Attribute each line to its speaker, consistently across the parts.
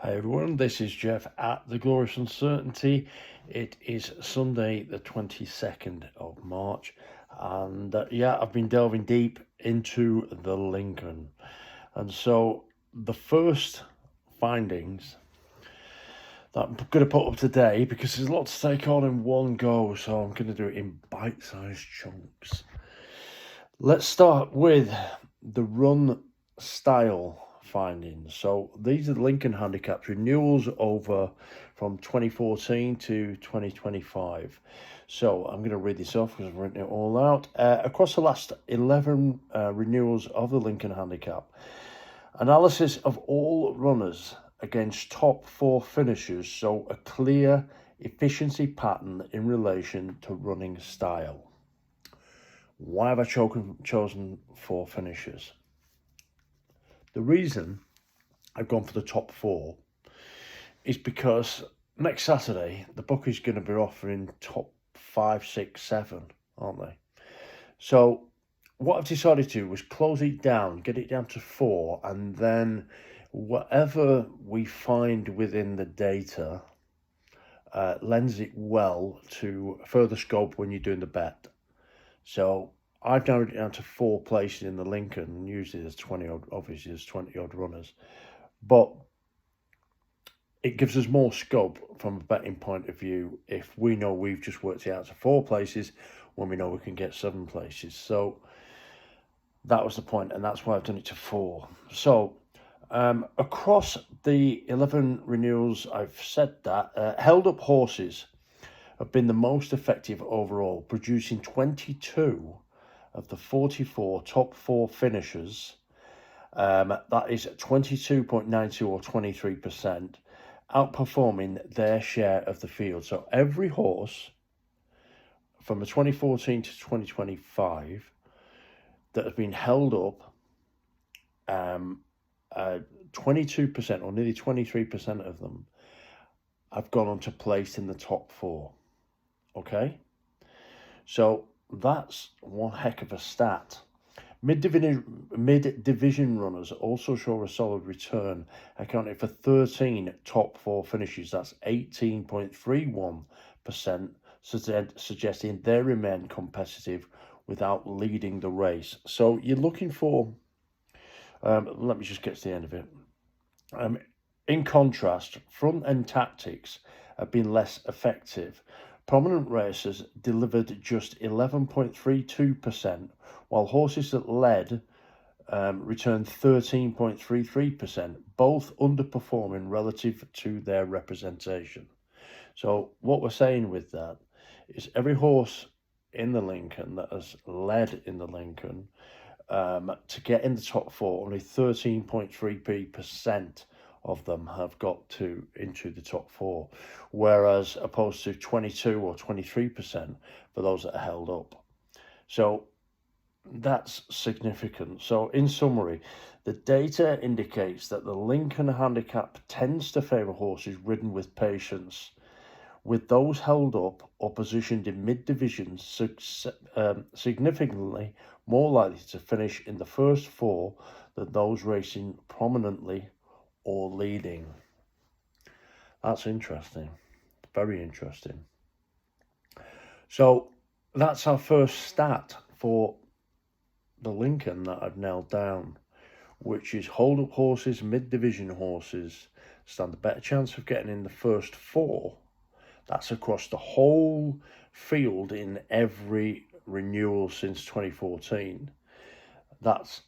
Speaker 1: Hi everyone, this is Jeff at The Glorious Uncertainty. It is Sunday the 22nd of March and I've been delving deep into the Lincoln. And so the first findings that I'm going to put up today, because there's a lot to take on in one go, so I'm going to do it in bite-sized chunks. Let's start with the Runstyle findings. So these are the Lincoln handicaps renewals over from 2014 to 2025. So I'm going to read this off because I've written it all out. Across the last 11 renewals of the Lincoln handicap, analysis of all runners against top four finishers, so a clear efficiency pattern in relation to running style. Why have I chosen four finishers? The reason I've gone for the top four is because next Saturday the bookies going to be offering top 5, 6, 7, aren't they? So what I've decided to do was close it down, get it down to 4, and then whatever we find within the data lends it well to further scope when you're doing the bet. So I've narrowed it down to 4 places in the Lincoln. Usually there's 20 odd, obviously there's 20 odd runners, but it gives us more scope from a betting point of view if we know we've just worked it out to 4 places when we know we can get 7 places. So that was the point, and that's why I've done it to 4. So across the 11 renewals, I've said that held up horses have been the most effective overall, producing 22 of the 44 top 4 finishers. That is 22.92 or 23%, outperforming their share of the field. So every horse from the 2014 to 2025 that has been held up, 22% or nearly 23% of them have gone on to place in the top 4. Okay, so that's one heck of a stat. Mid-division runners also show a solid return, accounting for 13 top 4 finishes. That's 18.31%, suggesting they remain competitive without leading the race. So you're looking for, let me just get to the end of it. In contrast, front-end tactics have been less effective. Prominent racers delivered just 11.32%, while horses that led returned 13.33%, both underperforming relative to their representation. So what we're saying with that is every horse in the Lincoln that has led in the Lincoln to get in the top 4, only 13.3% of them have got into the top 4, whereas opposed to 22 or 23% for those that are held up. So that's significant. So in summary, the data indicates that the Lincoln handicap tends to favour horses ridden with patience, with those held up or positioned in mid-divisions significantly more likely to finish in the first 4 than those racing prominently or leading. That's interesting, very interesting. So that's our first stat for the Lincoln that I've nailed down, which is hold up horses, mid-division horses stand a better chance of getting in the first 4. That's across the whole field in every renewal since 2014. That's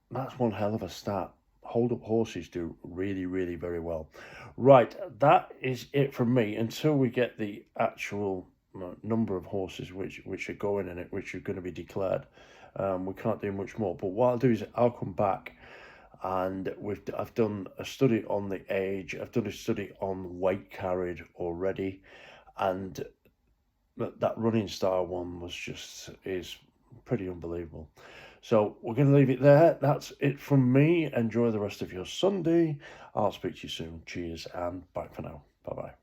Speaker 1: one hell of a stat. Hold up horses do really, really very well. Right, that is it from me until we get the actual number of horses which are going in it, which are going to be declared. We can't do much more, but what I'll do is I'll come back and I've done a study on the age, I've done a study on weight carried already, and that running style one is pretty unbelievable. So we're going to leave it there. That's it from me. Enjoy the rest of your Sunday. I'll speak to you soon. Cheers and bye for now. Bye-bye.